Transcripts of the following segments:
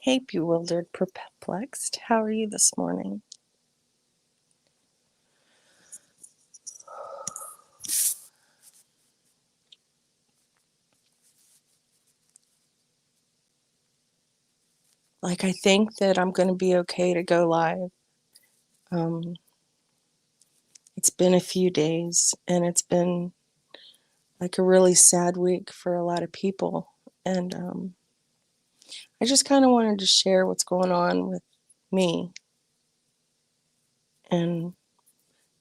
Hey, bewildered, perplexed. How are you this morning? I think that I'm going to be okay to go live. Um, it's been a few days and it's been like a really sad week for a lot of people. And I just kind of wanted to share what's going on with me and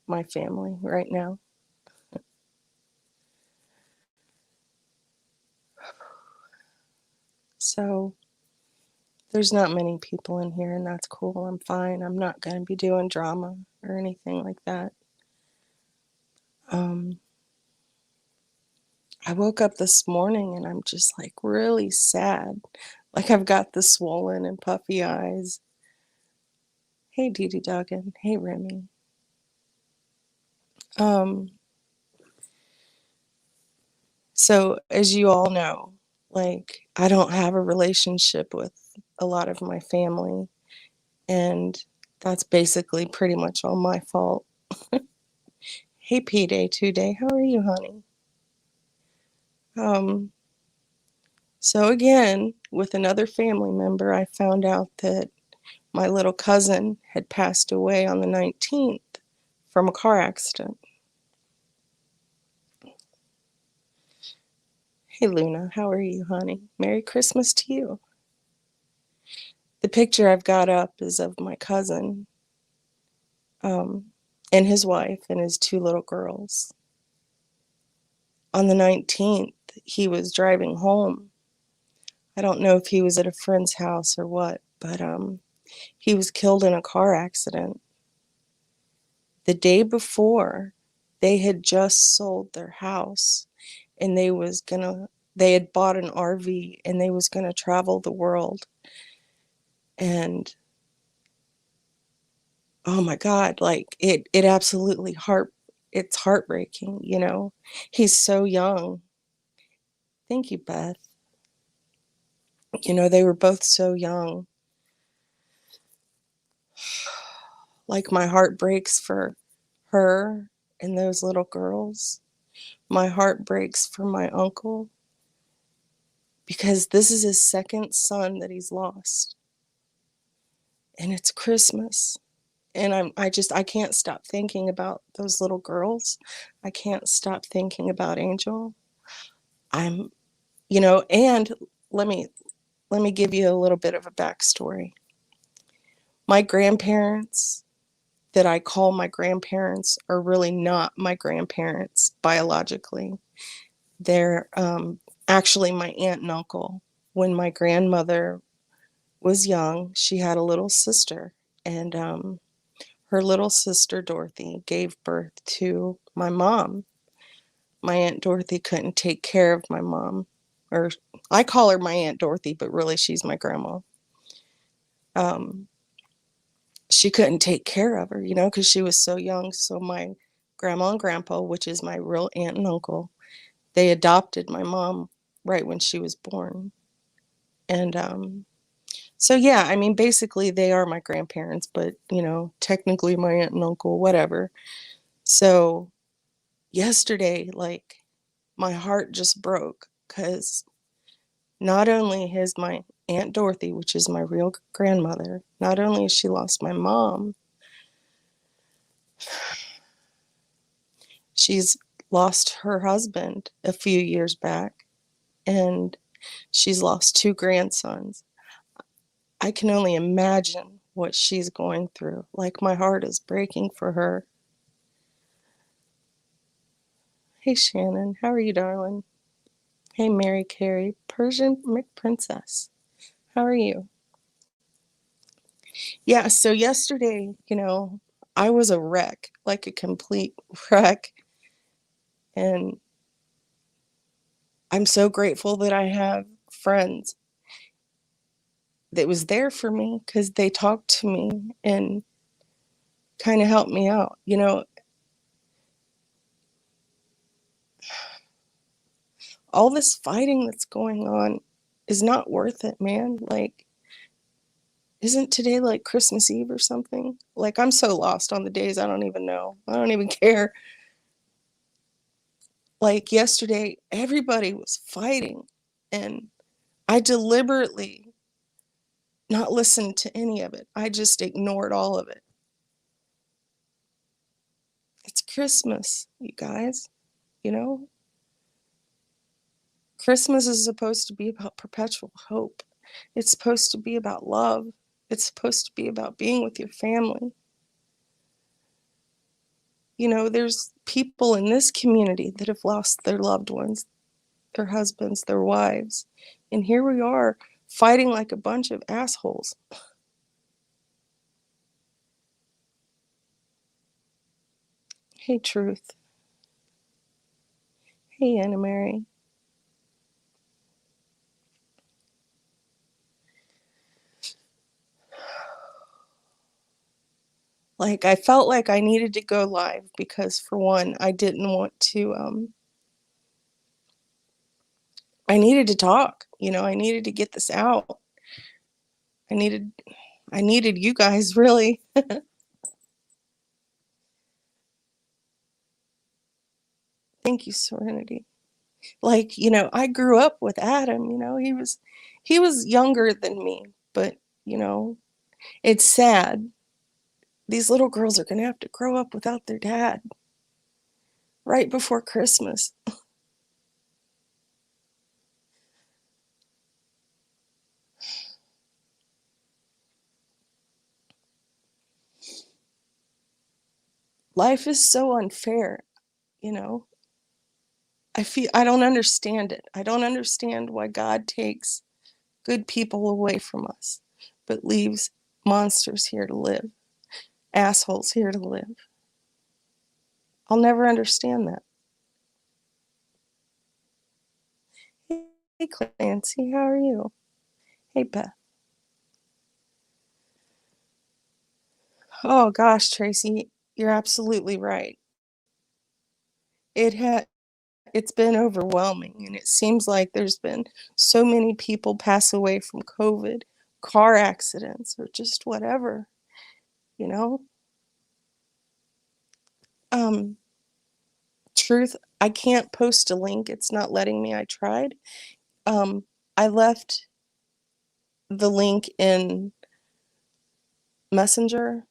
my family right now. So there's not many people in here, and that's cool. I'm fine. I'm not going to be doing drama or anything like that. Um, I woke up this morning and I'm just like really sad. Like I've got the swollen and puffy eyes. Hey, Dee Dee Duggan. Hey, Remy. Um, so as you all know, I don't have a relationship with a lot of my family, and that's basically pretty much all my fault. Hey, P Day 2 Day. How are you, honey? Um, so again, with another family member, I found out that my little cousin had passed away on the 19th from a car accident. Hey, Luna, how are you, honey? Merry Christmas to you. The picture I've got up is of my cousin um, and his wife and his two little girls. On the 19th, he was driving home. I don't know if he was at a friend's house or what, but he was killed in a car accident. The day before, they had just sold their house and they had bought an RV and they was gonna travel the world. And oh my God, it absolutely it's heartbreaking, you know. He's so young. Thank you, Beth. You know, they were both so young. Like my heart breaks for her and those little girls. My heart breaks for my uncle because this is his second son that he's lost. And it's Christmas. And I can't stop thinking about those little girls. I can't stop thinking about Angel. I'm, and let me let me give you a little bit of a backstory. My grandparents, that I call my grandparents, are really not my grandparents biologically. They're actually my aunt and uncle. When my grandmother was young, she had a little sister, and her little sister Dorothy gave birth to my mom. My Aunt Dorothy couldn't take care of my mom, or I call her my Aunt Dorothy, but really she's my grandma. Um, she couldn't take care of her, because she was so young. So my grandma and grandpa, which is my real aunt and uncle, they adopted my mom right when she was born. And so, yeah, I mean, basically they are my grandparents, but, technically my aunt and uncle, whatever. So yesterday, my heart just broke because not only has my Aunt Dorothy, which is my real grandmother, not only has she lost my mom, she's lost her husband a few years back, and she's lost two grandsons. I can only imagine what she's going through. Like, my heart is breaking for her. Hey, Shannon, how are you, darling? Hey, Mary Carey, Persian McPrincess, how are you? Yeah, so yesterday, I was a wreck, like a complete wreck. And I'm so grateful that I have friends that was there for me because they talked to me and kind of helped me out. All this fighting that's going on is not worth it, man. Like, Isn't today like Christmas Eve or something? Like, I'm so lost on the days, I don't even know. I don't even care. Like yesterday, everybody was fighting, and I deliberately not listened to any of it. I just ignored all of it. It's Christmas, you guys, you know? Christmas is supposed to be about perpetual hope. It's supposed to be about love. It's supposed to be about being with your family. You know, there's people in this community that have lost their loved ones, their husbands, their wives. And here we are fighting like a bunch of assholes. Hey, Truth. Hey, Anna Mary. Like, I felt like I needed to go live because, for one, I didn't want to, I needed to talk. You know, I needed to get this out. I needed, I needed you guys, really. Thank you, Serenity. Like, you know, I grew up with Adam, you know, he was younger than me, but, you know, it's sad. These little girls are going to have to grow up without their dad right before Christmas. Life is so unfair, you know. I don't understand it. I don't understand why God takes good people away from us, but leaves monsters here to live, assholes here to live. I'll never understand that. Hey, Clancy, how are you? Hey, Beth. Oh gosh, Tracy, you're absolutely right. It had it's been overwhelming, and it seems like there's been so many people pass away from COVID, car accidents, or just whatever, you know? Um, Truth, I can't post a link. It's not letting me. I tried. Um, I left the link in Messenger.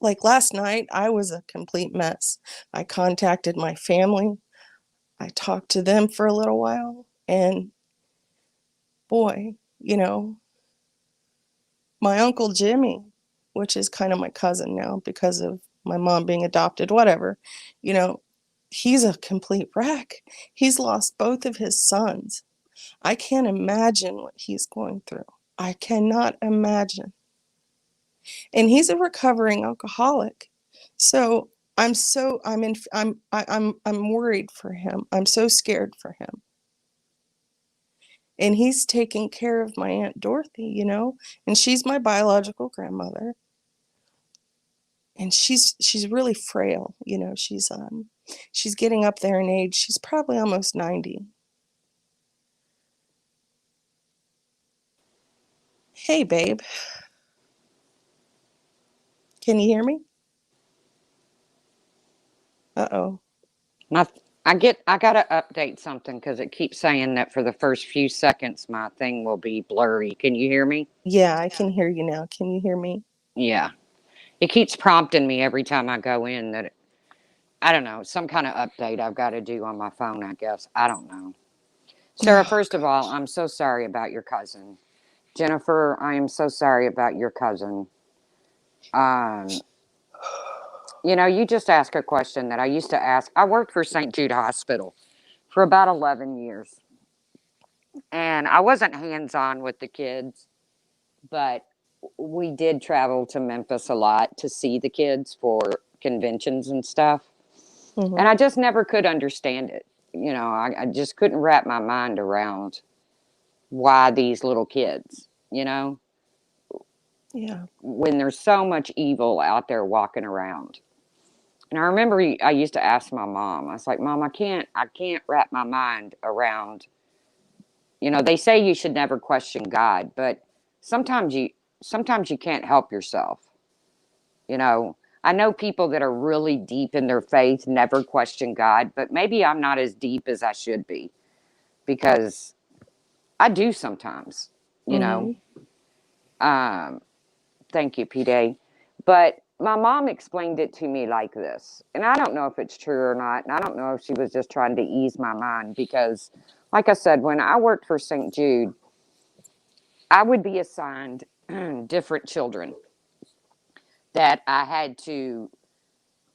Like last night, I was a complete mess. I contacted my family. I talked to them for a little while, and boy, you know, my Uncle Jimmy, which is kind of my cousin now because of my mom being adopted, whatever, you know, he's a complete wreck. He's lost both of his sons. I can't imagine what he's going through. I cannot imagine. And he's a recovering alcoholic. So I'm worried for him. I'm so scared for him. And he's taking care of my Aunt Dorothy, you know, and she's my biological grandmother. And she's really frail, you know. She's getting up there in age. She's probably almost 90. Hey, babe. Can you hear me? Uh-oh. My, I gotta update something because it keeps saying that for the first few seconds my thing will be blurry. Can you hear me? Yeah, I can hear you now. Can you hear me? Yeah. It keeps prompting me every time I go in I don't know, some kind of update I've got to do on my phone, I guess. I don't know. Sarah, Oh, first of all, I'm so sorry about your cousin. Jennifer, I am so sorry about your cousin. Um, you know, you just asked a question that I used to ask. I worked for St. Jude Hospital for about 11 years, and I wasn't hands on with the kids, but we did travel to Memphis a lot to see the kids for conventions and stuff. And mhm. I just never could understand it. You know, I just couldn't wrap my mind around why these little kids, you know, Yeah. when there's so much evil out there walking around. And I remember I used to ask my mom, I was like, Mom, I can't wrap my mind around You know, they say you should never question God, but sometimes you can't help yourself. You know, I know people that are really deep in their faith never question God, but maybe I'm not as deep as I should be because I do sometimes, you know. Mm-hmm. Um, Thank you, PD. But my mom explained it to me like this, and I don't know if it's true or not, and I don't know if she was just trying to ease my mind because, like I said, when I worked for St. Jude, I would be assigned different children that I had to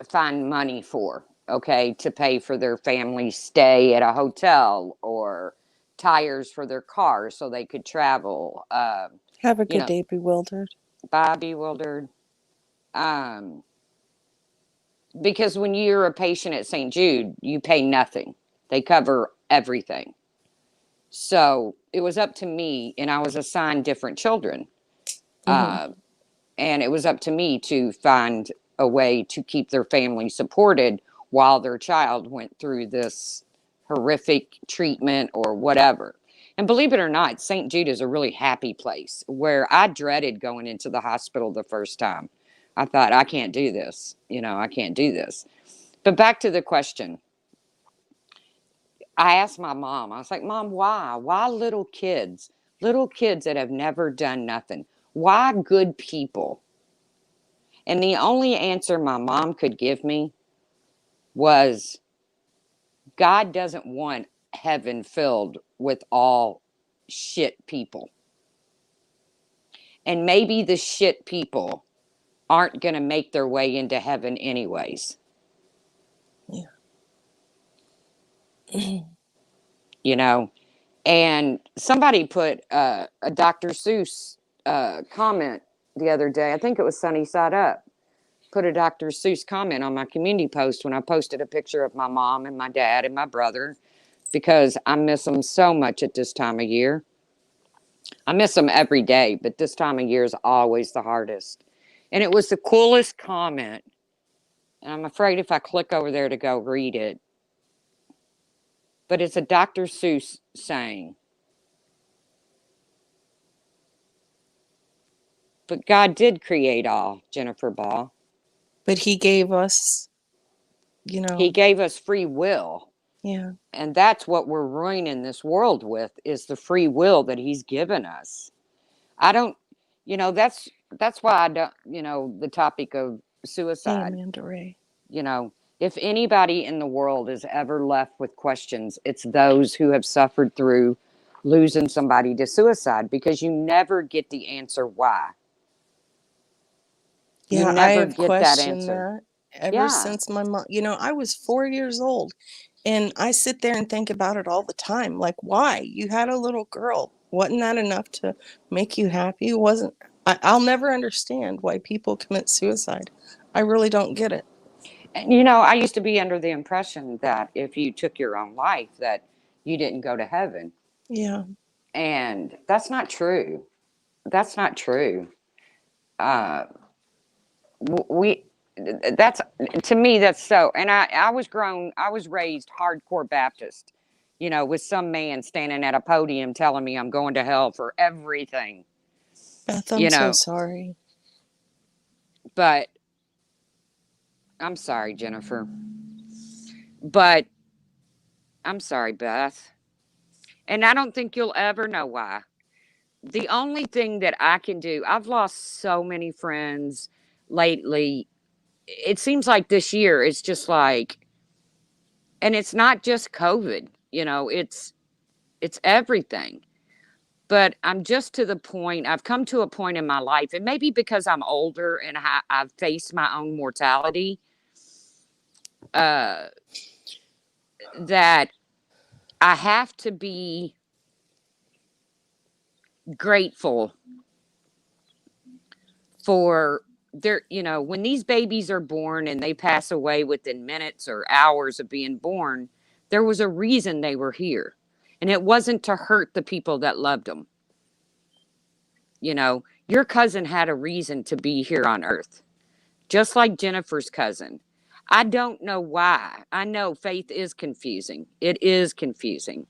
find money for, okay, to pay for their family stay at a hotel or tires for their cars so they could travel. Have a You good know, day, Bewildered. Bobby Wilder. Um, because when you're a patient at St. Jude, you pay nothing. They cover everything. So it was up to me, and I was assigned different children. Mm-hmm. Uh, and it was up to me to find a way to keep their family supported while their child went through this horrific treatment or whatever. And believe it or not, St. Jude is a really happy place where I dreaded going into the hospital the first time. I thought, I can't do this. You know, I can't do this. But back to the question. I asked my mom, I was like, Mom, why? Why little kids? Little kids that have never done nothing. Why good people? And the only answer my mom could give me was God doesn't want heaven filled with all shit people. And maybe the shit people aren't going to make their way into heaven anyways. Yeah. You know, and somebody put a Dr. Seuss comment the other day. I think it was Sunny Side Up. Put a Dr. Seuss comment on my community post when I posted a picture of my mom and my dad and my brother because I miss them so much at this time of year. I miss them every day, but this time of year is always the hardest. And it was the coolest comment. And I'm afraid if I click over there to go read it, but it's a Dr. Seuss saying, but God did create all, Jennifer Ball. But he gave us, He gave us free will. yeah. And that's what we're ruining this world with is the free will that he's given us. I don't, that's why I don't, the topic of Hey, suicide, Amanda Ray. you know, if anybody in the world is ever left with questions, it's those who have suffered through losing somebody to suicide because you never get the answer why. You Yeah, I never have get that questioned answer. that ever Yeah. since my mom, I was 4 years old and I sit there and think about it all the time. Like, why? You had a little girl. Wasn't that enough to make you happy? Wasn't I'll never understand why people commit suicide. I really don't get it. And, I used to be under the impression that if you took your own life, that you didn't go to heaven. Yeah. And that's not true. That's not true. Uh, we, that's, to me, that's so. And I was raised hardcore Baptist, with some man standing at a podium telling me I'm going to hell for everything, Beth, you I'm so know. sorry. But I'm sorry, Jennifer. But I'm sorry, Beth. And I don't think you'll ever know why. The only thing that I can do, I've lost so many friends lately. It seems like this year it's just like, and it's not just COVID, it's everything. But I'm just to the point, I've come to a point in my life, and maybe because I'm older and I've faced my own mortality, uh, that I have to be grateful for when these babies are born and they pass away within minutes or hours of being born, there was a reason they were here, and it wasn't to hurt the people that loved them. Your cousin had a reason to be here on earth, just like Jennifer's cousin. I don't know why. I know faith is confusing. It is confusing.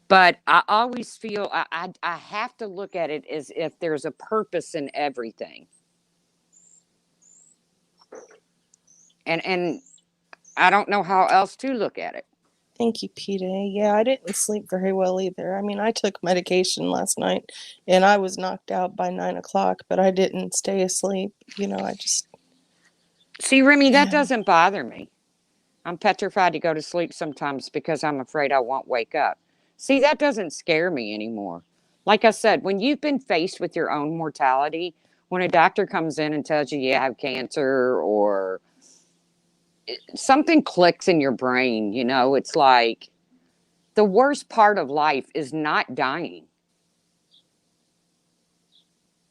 But I always feel I have to look at it as if there's a purpose in everything. And I don't know how else to look at it. Thank you, PJ. Yeah, I didn't sleep very well either. I mean, I took medication last night and I was knocked out by 9 o'clock, but I didn't stay asleep. I just, See, Remy, that yeah, doesn't bother me. I'm petrified to go to sleep sometimes because I'm afraid I won't wake up. See, that doesn't scare me anymore. Like I said, when you've been faced with your own mortality, when a doctor comes in and tells you you have cancer or something clicks in your brain, it's like the worst part of life is not dying.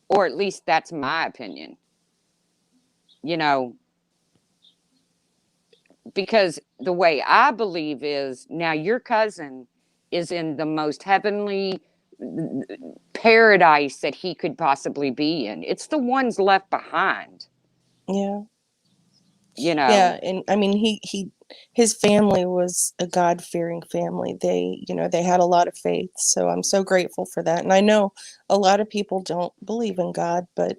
Or at least that's my opinion. You know, because the way I believe is now your cousin is in the most heavenly paradise that he could possibly be in. It's the ones left behind, yeah. you know. Yeah, and I mean his family was a God-fearing family. They had a lot of faith. So I'm so grateful for that. And I know a lot of people don't believe in God, but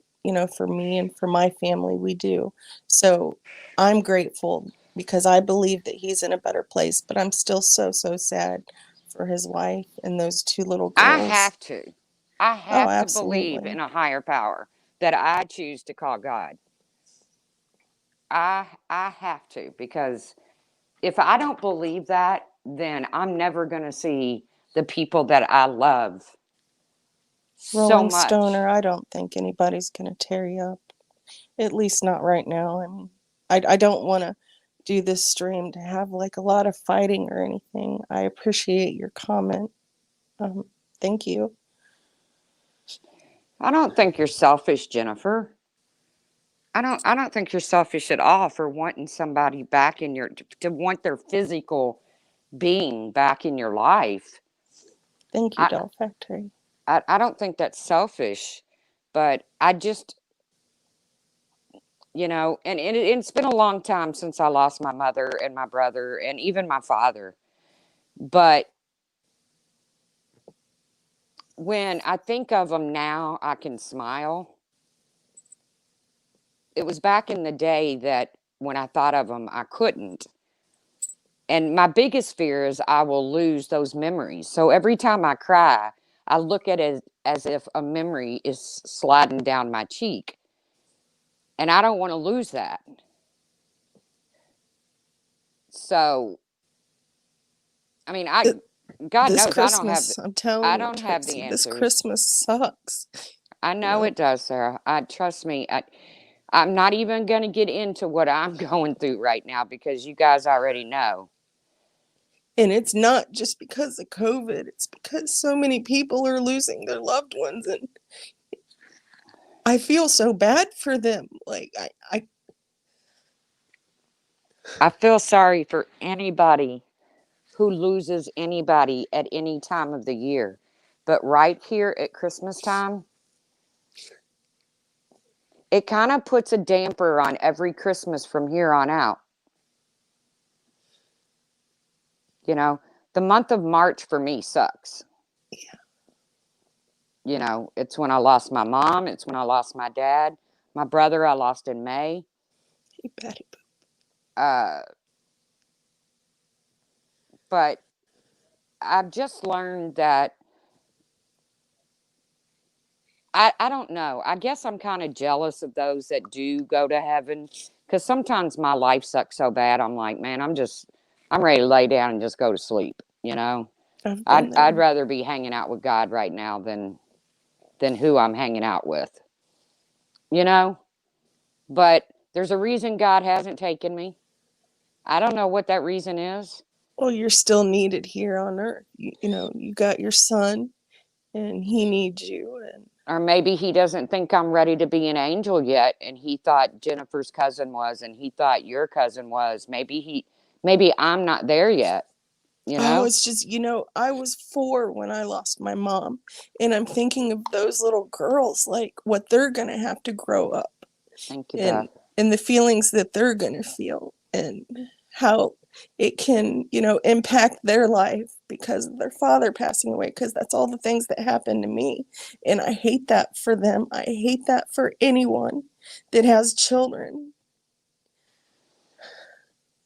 for me and for my family, we do. So I'm grateful because I believe that he's in a better place, but I'm still so, so sad for his wife and those two little I girls. have to. I Oh, have to believe in absolutely. a higher power that I choose to call God. I have to because if I don't believe that, then I'm never going to see the people that I love so Rolling much. Stoner, I don't think anybody's gonna tear you up. At least not right now. I mean, I don't want to do this stream to have like a lot of fighting or anything. I appreciate your comment. Um, Thank you. I don't think you're selfish, Jennifer. I don't think you're selfish at all for wanting somebody back in your to want their physical being back in your life. Thank you, I Doll Factory. I don't think that's selfish, but I just it's been a long time since I lost my mother and my brother and even my father. But when I think of them now, I can smile. It was back in the day that when I thought of them, I couldn't. And my biggest fear is I will lose those memories. So every time I cry, I look at it as if a memory is sliding down my cheek. And I don't want to lose that. So, I mean, Th- God This knows Christmas, I'm I telling you, don't have the Trixie, this answers. Christmas sucks. I You know know, it does, Sarah. Trust me. I'm not even going to get into what I'm going through right now because you guys already know. and it's not just because of COVID. It's because so many people are losing their loved ones, and I feel so bad for them. Like I feel sorry for anybody who loses anybody at any time of the year. But right here at Christmas time, it kind of puts a damper on every Christmas from here on out. You know, the month of March for me sucks. It's when I lost my mom, it's when I lost my dad, my brother I lost in May. hey, Patty. Uh, but I've just learned that I don't know. I guess I'm kind of jealous of those that do go to heaven because sometimes my life sucks so bad. I'm like, man, I'm ready to lay down and just go to sleep. I've I'd been I'd there. rather be hanging out with God right now than who I'm hanging out with. You know, but there's a reason God hasn't taken me. I don't know what that reason is. Well, you're still needed here on Earth. You got your son, and he needs you. And Or maybe he doesn't think I'm ready to be an angel yet, and he thought Jennifer's cousin was, and he thought your cousin was. Maybe I'm not there yet, you oh, know? it's just I was 4 when I lost my mom, and I'm thinking of those little girls, like what they're gonna have to grow up, Thank you, Beth. and the feelings that they're gonna feel, and how it can, impact their life because of their father passing away, because that's all the things that happened to me. And I hate that for them. I hate that for anyone that has children.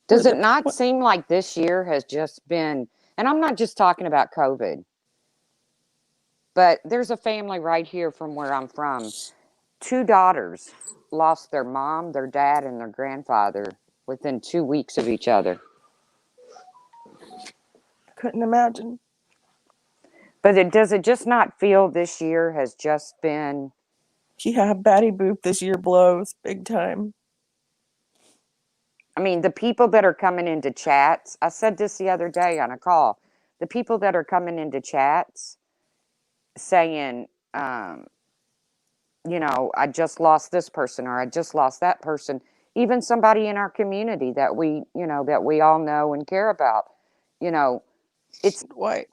Does it not seem like this year has just been, and I'm not just talking about COVID, but there's a family right here from where I'm from. Two daughters lost their mom, their dad, and their grandfather within 2 weeks of each other. Couldn't imagine. But does it just not feel this year has just been? Yeah, Batty Boop this year blows big time. I mean, the people that are coming into chats, I said this the other day on a call, the people that are coming into chats saying, I just lost this person or I just lost that person, even somebody in our community that we all know and care about, it's why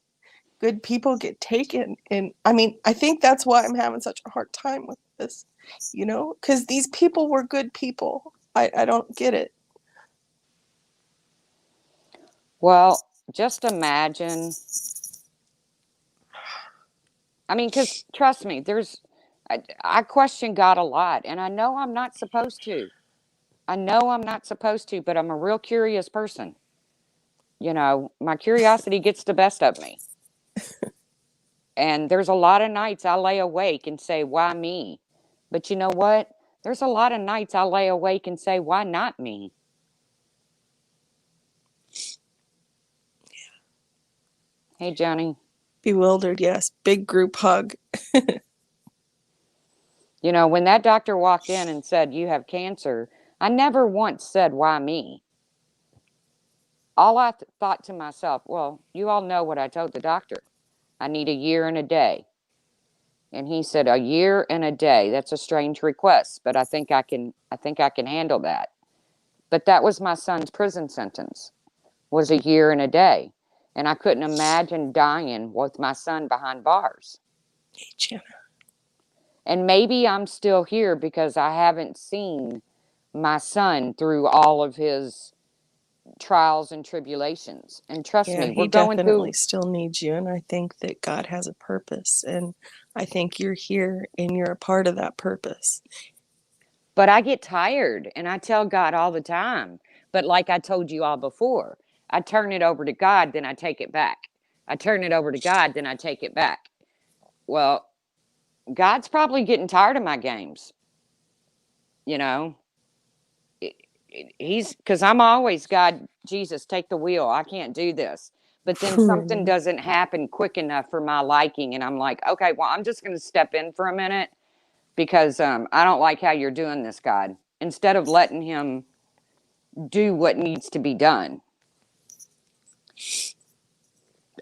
good people get taken. And I mean, I think that's why I'm having such a hard time with this, because these people were good people. I don't get it. Well, just imagine. I mean, because trust me, I question God a lot, and I know I'm not supposed to. I know I'm not supposed to, but I'm a real curious person. My curiosity gets the best of me. And there's a lot of nights I lay awake and say, why me? But you know what? There's a lot of nights I lay awake and say, why not me? Hey, Johnny. Bewildered, yes. Big group hug. When that doctor walked in and said, you have cancer, I never once said, why me? All I thought to myself, well, you all know what I told the doctor. I need a year and a day. And he said, a year and a day. That's a strange request, but I think I can handle that. But that was my son's prison sentence, was a year and a day. And I couldn't imagine dying with my son behind bars. Hey, Jenna. And maybe I'm still here because I haven't seen my son through all of his trials and tribulations. And trust Yeah, me, he we're going definitely through. still needs you. And I think that God has a purpose. And I think you're here and you're a part of that purpose. But I get tired and I tell God all the time. But like I told you all before, I turn it over to God, then I take it back. I turn it over to God, then I take it back. Well, God's probably getting tired of my games. He's because I'm always, God, Jesus, take the wheel. I can't do this. But then something doesn't happen quick enough for my liking. And I'm like, okay, well, I'm just going to step in for a minute because I don't like how you're doing this, God. Instead of letting him do what needs to be done.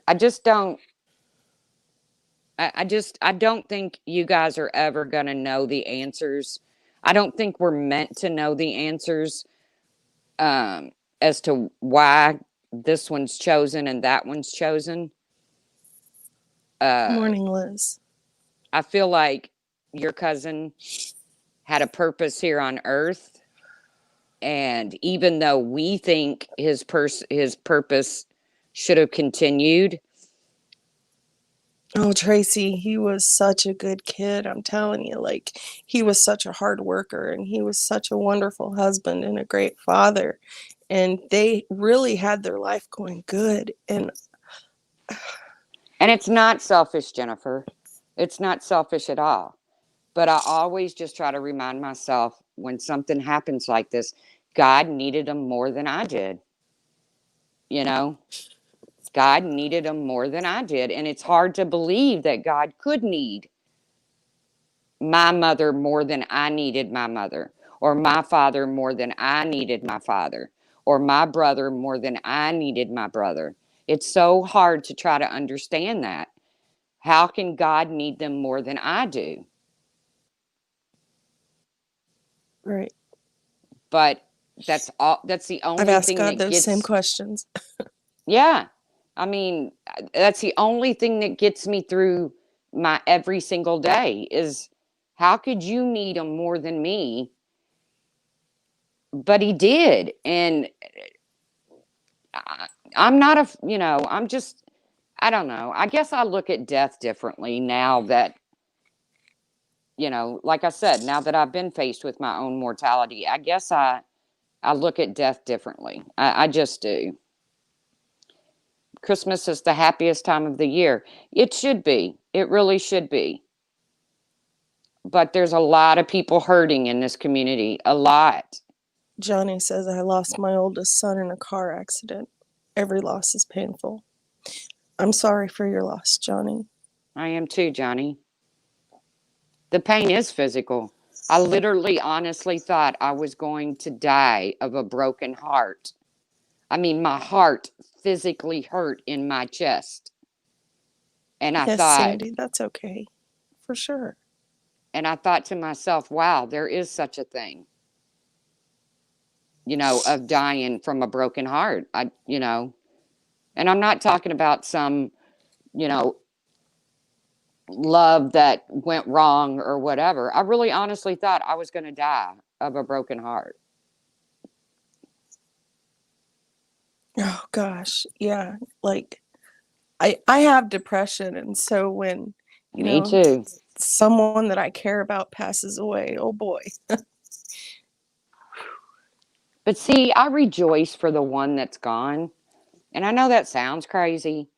I just don't. I don't think you guys are ever going to know the answers. I don't think we're meant to know the answers as to why this one's chosen and that one's chosen. Morning, Liz. I feel like your cousin had a purpose here on earth. And even though we think his purpose should have continued. Oh, Tracy, he was such a good kid. I'm telling you, like, he was such a hard worker and he was such a wonderful husband and a great father. And they really had their life going good. And it's not selfish, Jennifer. It's not selfish at all. But I always just try to remind myself when something happens like this, God needed them more than I did. God needed them more than I did. And it's hard to believe that God could need my mother more than I needed my mother, or my father more than I needed my father, or my brother more than I needed my brother. It's so hard to try to understand that. How can God need them more than I do? right. But that's the I've only asked thing God that those same gets. questions. Yeah. I mean, that's the only thing that gets me through my every single day is how could you need him more than me? But he did. And I'm not I'm just, I don't know. I guess I look at death differently now that, like I said, now that I've been faced with my own mortality, I guess I look at death differently. I just do. Christmas is the happiest time of the year. It should be. It really should be. But there's a lot of people hurting in this community. A lot. Johnny says I lost my oldest son in a car accident. Every loss is painful. I'm sorry for your loss, Johnny. I am too, Johnny. The pain is physical. I literally honestly thought I was going to die of a broken heart. I mean, my heart physically hurt in my chest. And I Yes, thought, Sandy, that's okay. For sure. and I thought to myself, wow, there is such a thing, of dying from a broken heart. And I'm not talking about some, you know, love that went wrong or whatever. I really honestly thought I was going to die of a broken heart. Oh gosh, yeah. Like I have depression, and so when, Me too. someone that I care about passes away, oh boy. But see, I rejoice for the one that's gone. And I know that sounds crazy.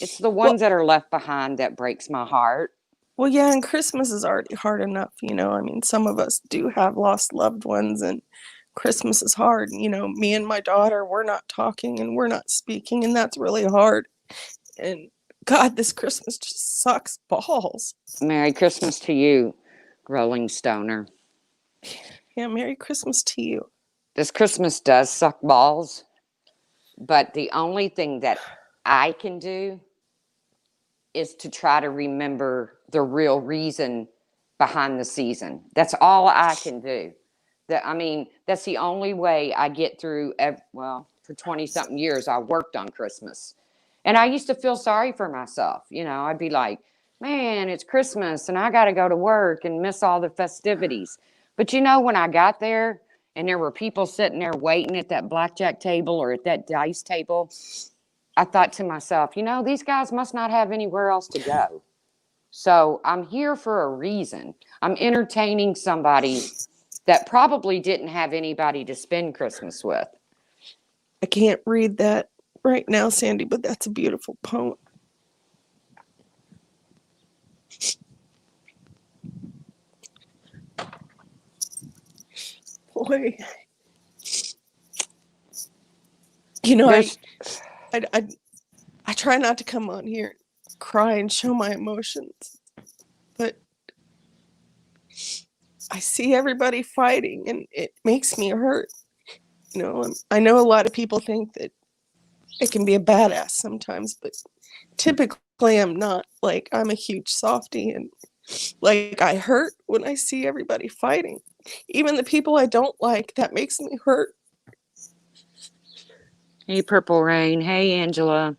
It's the Well, ones that are left behind that breaks my heart. well, yeah, and Christmas is already hard enough, I mean, some of us do have lost loved ones, and Christmas is hard. Me and my daughter, we're not talking and we're not speaking, and that's really hard. And God, this Christmas just sucks balls. Merry Christmas to you, Rolling Stoner. Yeah, Merry Christmas to you. This Christmas does suck balls, but the only thing that I can do is to try to remember the real reason behind the season. That's all I can do. That's the only way I get through. For 20 something years, I worked on Christmas. And I used to feel sorry for myself. I'd be like, man, it's Christmas and I got to go to work and miss all the festivities. But when I got there and there were people sitting there waiting at that blackjack table or at that dice table, I thought to myself, these guys must not have anywhere else to go. So I'm here for a reason. I'm entertaining somebody that probably didn't have anybody to spend Christmas with. I can't read that right now, Sandy, but that's a beautiful poem. Boy. I try not to come on here and cry and show my emotions, but I see everybody fighting and it makes me hurt. I know a lot of people think that I can be a badass sometimes, but typically I'm not. Like, I'm a huge softie, and like, I hurt when I see everybody fighting. Even the people I don't like, that makes me hurt. Hey, Purple Rain. Hey, Angela.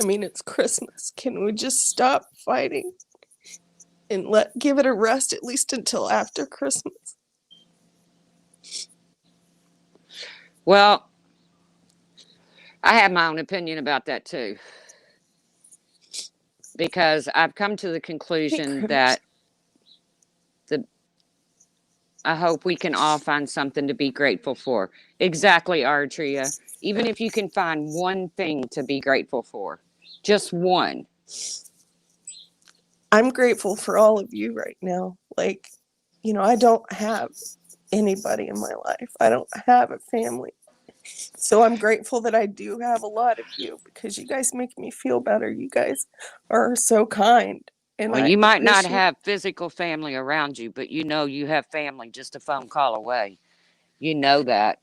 I mean, it's Christmas. Can we just stop fighting and give it a rest at least until after Christmas? Well, I have my own opinion about that too. Because I've come to the conclusion that I hope we can all find something to be grateful for. Exactly, Artria. Even if you can find one thing to be grateful for, just one. I'm grateful for all of you right now. Like, I don't have anybody in my life. I don't have a family. So I'm grateful that I do have a lot of you, because you guys make me feel better. You guys are so kind. And Well, you might not have physical family around you, but you have family just a phone call away. You know that.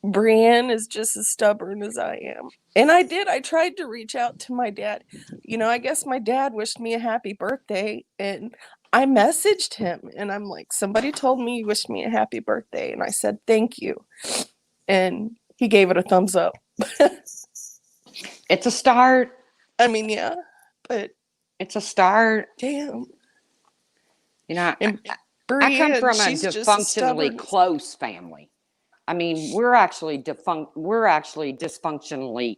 Brienne is just as stubborn as I am. And I tried to reach out to my dad. I guess my dad wished me a happy birthday, and I messaged him and I'm like, somebody told me you wished me a happy birthday. And I said, thank you. And he gave it a thumbs up. It's a start. I mean, yeah, but it's a start. Damn. And Brienne, I come from a she's dysfunctionally close family. I mean, we're actually dysfunctionally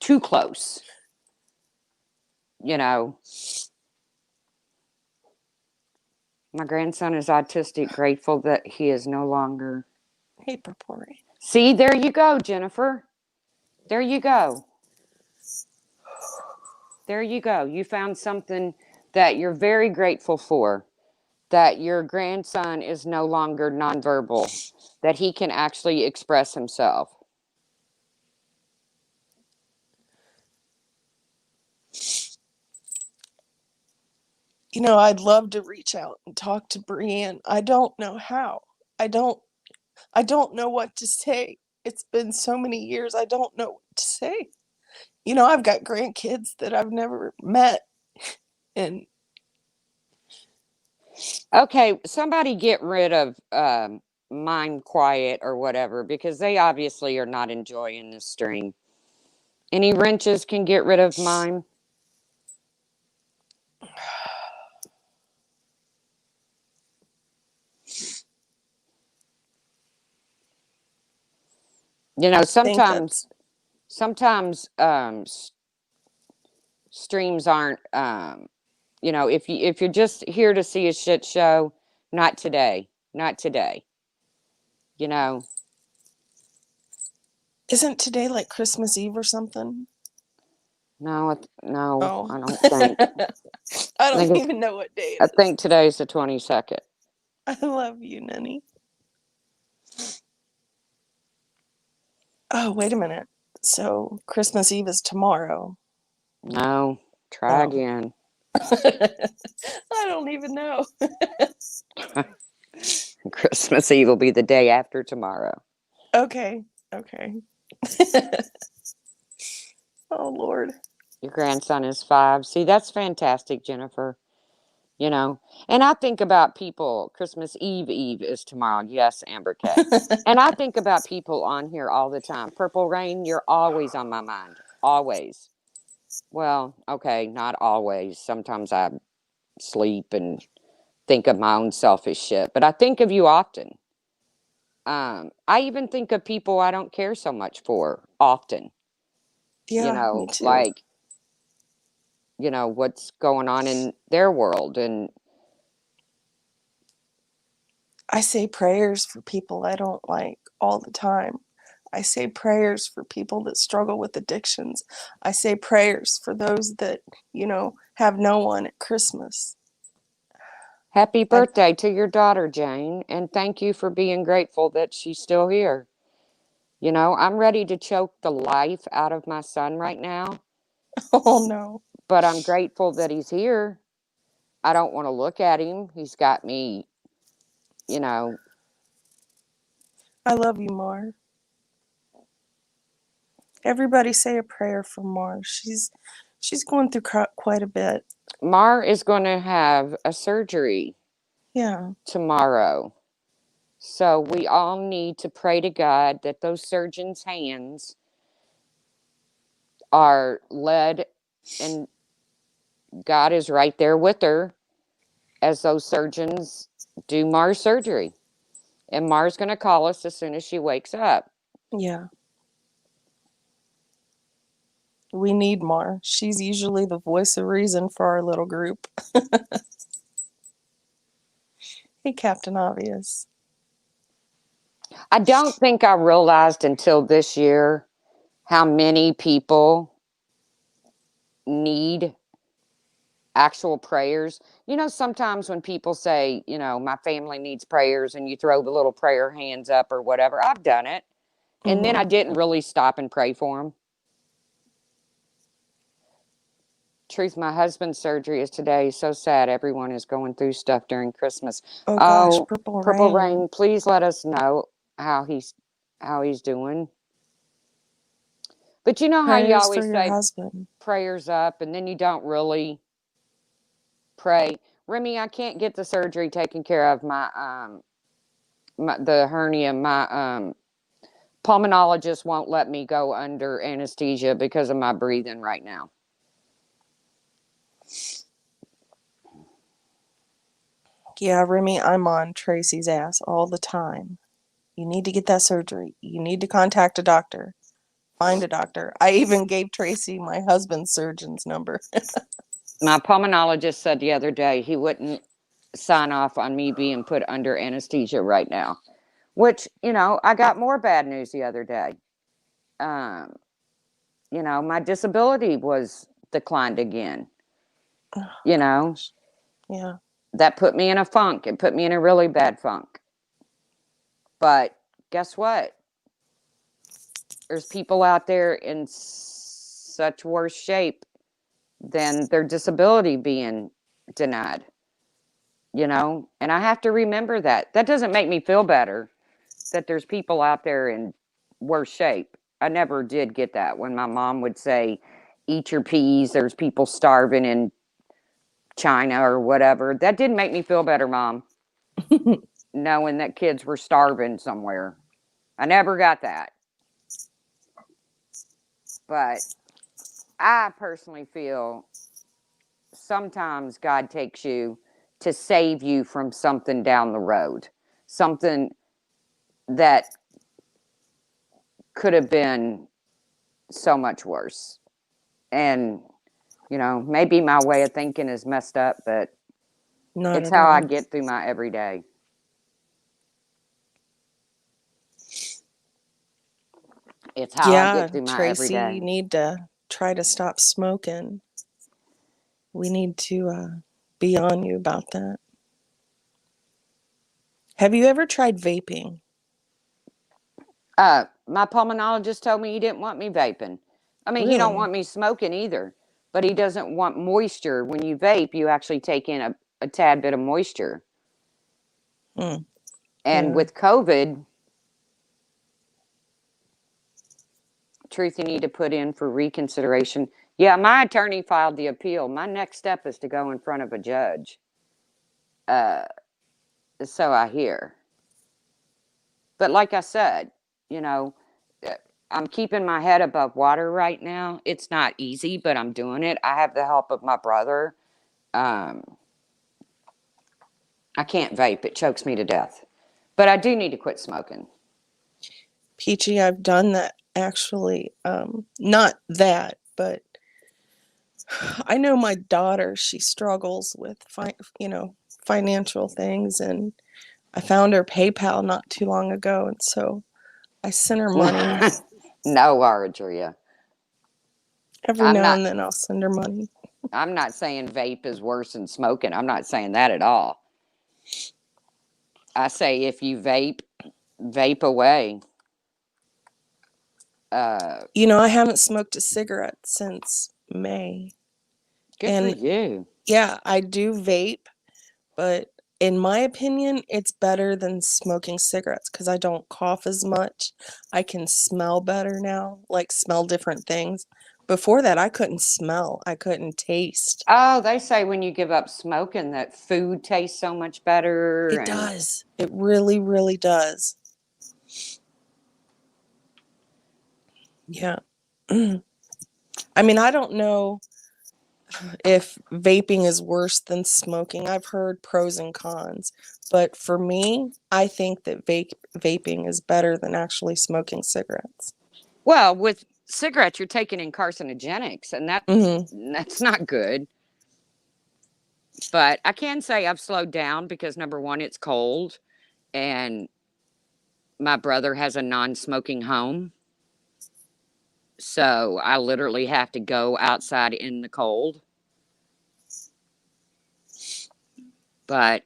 too close. You know, my grandson is autistic, grateful that he is no longer. Hey, Purple Rain. See, there you go, Jennifer. There you go. There you go. You found something that you're very grateful for, that your grandson is no longer nonverbal, that he can actually express himself. You know, I'd love to reach out and talk to Brienne. I don't know how. I don't know what to say. It's been so many years. I don't know what to say. You know, I've got grandkids that I've never met, and Okay, somebody get rid of Mime Quiet or whatever, because they obviously are not enjoying this stream. Any wrenches can get rid of Mime. You know, I think that's sometimes streams aren't you know, if you're just here to see a shit show, not today. Not today. You know. isn't today like Christmas Eve or something? No, no, Oh, I don't think. I I don't think even know what day I it is. think today's the 22nd. I love you, Nenny. Oh, wait a minute. So Christmas Eve is tomorrow. No, try Oh. again. I don't even know. Christmas Eve will be the day after tomorrow. Okay. Okay. Oh, Lord. Your grandson is 5. See, that's fantastic, Jennifer. You know, and I think about people. Christmas Eve is tomorrow. Yes, Amber K. And I think about people on here all the time. Purple Rain, you're always on my mind. Always. Well, okay, not always. Sometimes I sleep and think of my own selfish shit, but I think of you often. I even think of people I don't care so much for often. You Yeah, me know, too. like, you know, what's going on in their world. And I say prayers for people I don't like all the time. I say prayers for people that struggle with addictions. I say prayers for those that, you know, have no one at Christmas. happy I birthday to your daughter, Jane. And thank you for being grateful that she's still here. You know, I'm ready to choke the life out of my son right now, oh no. but I'm grateful that he's here. I don't want to look at him. He's got me, you know. I love you, Mar. Everybody say a prayer for Mar. She's going through quite a bit. Mar is going to have a surgery Yeah. tomorrow. So we all need to pray to God that those surgeons' hands are led, and God is right there with her as those surgeons do Mar's surgery. And Mar's going to call us as soon as she wakes up. Yeah. We need Mar. She's usually the voice of reason for our little group. Hey, Captain Obvious. I don't think I realized until this year how many people need actual prayers. You know, sometimes when people say, you know, my family needs prayers, and you throw the little prayer hands up or whatever, I've done it. And then I Mm-hmm. didn't really stop and pray for them. Truth, my husband's surgery is today. So sad. Everyone is going through stuff during Christmas. Oh gosh, Oh, Purple Purple Rain. Rain, please let us know how he's doing. But you know how you Prayers for always your say husband. prayers up and then you don't really pray. Remy, I can't get the surgery taken care of. The hernia. My pulmonologist won't let me go under anesthesia because of my breathing right now. Yeah, Remy, I'm on Tracy's ass all the time. You need to get that surgery. You need to contact a doctor. Find a doctor. I even gave Tracy my husband's surgeon's number. My pulmonologist said the other day he wouldn't sign off on me being put under anesthesia right now, which, I got more bad news the other day. Um, my disability was declined again, you know, Yeah. that put me in a funk. It put me in a really bad funk. But guess what? There's people out there in such worse shape than their disability being denied, and I have to remember that. That doesn't make me feel better that there's people out there in worse shape. I never did get that when my mom would say, eat your peas, there's people starving in China or whatever. That didn't make me feel better, Mom, knowing that kids were starving somewhere. I never got that. But I personally feel sometimes God takes you to save you from something down the road, something that could have been so much worse. And, maybe my way of thinking is messed up, but Not it's at how I all. get through my everyday. It's how I Yeah, get through my Tracy, everyday. you need to try to stop smoking. We need to be on you about that. Have you ever tried vaping? My pulmonologist told me he didn't want me vaping. I mean, he don't Really? want me smoking either, but he doesn't want moisture. When you vape, you actually take in a tad bit of moisture. Hmm. And Yeah. with COVID, truth you need to put in for reconsideration. Yeah, my attorney filed the appeal. My next step is to go in front of a judge. So I hear. But like I said, you know, uh, I'm keeping my head above water right now. It's not easy, but I'm doing it. I have the help of my brother. Um, I can't vape, it chokes me to death. But I do need to quit smoking. Peachy, I've done that actually. Not that, but I know my daughter, she struggles with financial things, and I found her PayPal not too long ago, and so I sent her money. No, Arjria. Every I'm now not and then I'll send her money. I'm not saying vape is worse than smoking. I'm not saying that at all. I say if you vape, vape away. Uh, I haven't smoked a cigarette since May. Good for And you. yeah, I do vape, but in my opinion, it's better than smoking cigarettes because I don't cough as much. I can smell better now, like smell different things. Before that, I couldn't smell, I couldn't taste. Oh, they say when you give up smoking that food tastes so much better It and does. It really, really does. Yeah. I mean, I don't know if vaping is worse than smoking. I've heard pros and cons, but for me, I think that vaping is better than actually smoking cigarettes. well, with cigarettes you're taking in carcinogenics and Hmm. that's not good. But I can say I've slowed down because number one, it's cold and my brother has a non-smoking home. So I literally have to go outside in the cold. But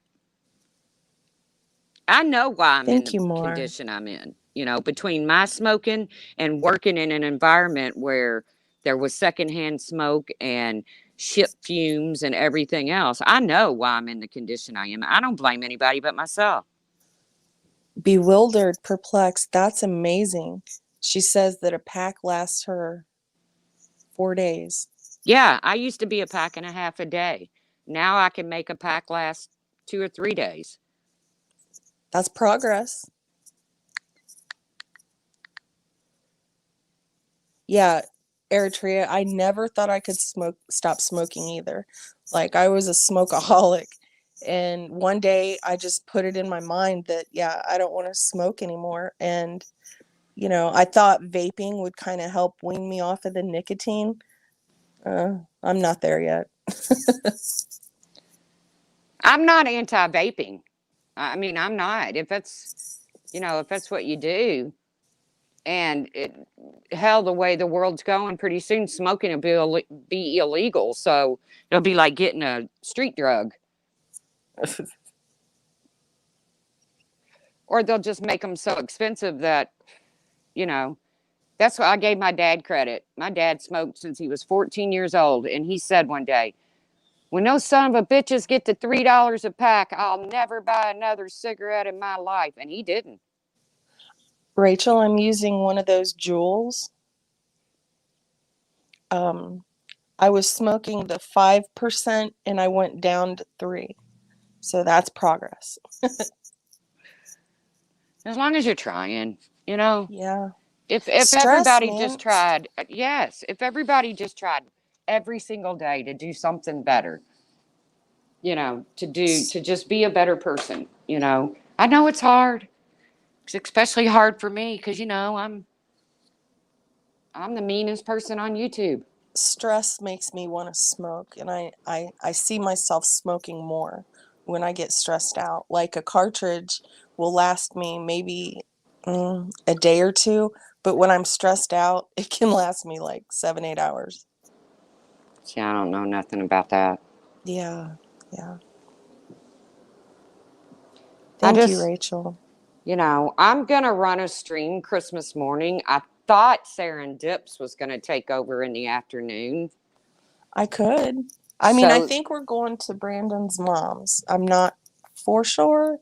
I know why I'm in Thank the you, Mar. condition I'm in. Between my smoking and working in an environment where there was secondhand smoke and ship fumes and everything else, I know why I'm in the condition I am. I don't blame anybody but myself. Bewildered, perplexed. That's amazing. She says that a pack lasts her 4 days. Yeah, I used to be a pack and a half a day. Now I can make a pack last 2 or 3 days. That's progress. Yeah, Eritrea, I never thought I could stop smoking either. Like I was a smokeaholic And one day I just put it in my mind that, yeah, I don't want to smoke anymore. And, I thought vaping would kind of help wean me off of the nicotine. I'm not there yet. I'm not anti-vaping. I mean, I'm not. If that's what you do, and hell, the way the world's going, pretty soon smoking will be illegal. So it'll be like getting a street drug, or they'll just make them so expensive that you know. That's why I gave my dad credit. My dad smoked since he was 14 years old, and he said one day, "When those son of a bitches get to $3 a pack, I'll never buy another cigarette in my life." And he didn't. Rachel, I'm using one of those Juuls. I was smoking the 5% and I went down to 3. So that's progress. As long as you're trying, you know. Yeah. If Stress, everybody man. just tried, yes, if everybody just tried every single day to do something better, to just be a better person. I know it's hard. It's especially hard for me because I'm the meanest person on YouTube. Stress makes me want to smoke, and I see myself smoking more when I get stressed out. Like a cartridge will last me maybe a day or two, but when I'm stressed out, it can last me like 7, 8 hours. See, I don't know nothing about that. Yeah, yeah. I Thank you, just, Rachel. I'm gonna run a stream Christmas morning. I thought Dips was gonna take over in the afternoon. I could. I mean, I So, think we're going to Brandon's mom's. I'm not for sure,